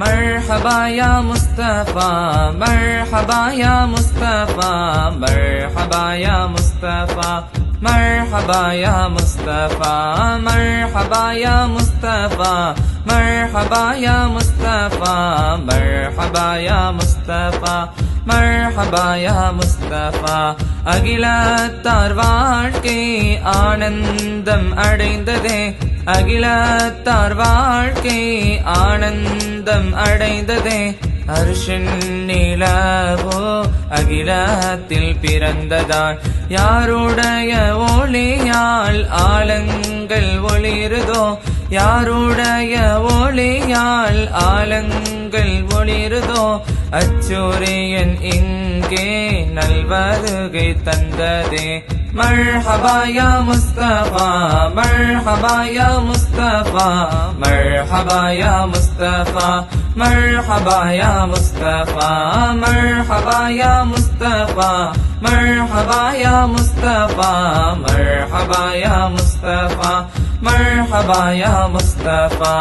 مرحبا يا مصطفى مرحبا يا مصطفى مرحبا يا مصطفى مرحبا يا مصطفى مرحبا يا مصطفى مرحبا يا مصطفى مرحبا يا مصطفى مرحبا يا مصطفى அகிலத்தார் வாழ்க்கை ஆனந்தம் அடைந்ததே அகிலத்தார் வாழ்க்கை ஆனந்தம் அடைந்ததே அர்ஷின் நிலவோ அகிலத்தில் பிறந்ததால் யாருடைய ஒளியால் ஆலங்கள் ஒளிருதோ யாருடைய ஒளியால் ஆலங்கள் ஒளிருதோ அச்சூரியன் இங்கே நல்வருகை தந்ததே مرحبا يا مصطفى مرحبا يا مصطفى مرحبا يا مصطفى مرحبا يا مصطفى مرحبا يا مصطفى مرحبا يا مصطفى مرحبا يا مصطفى مرحبا يا مصطفى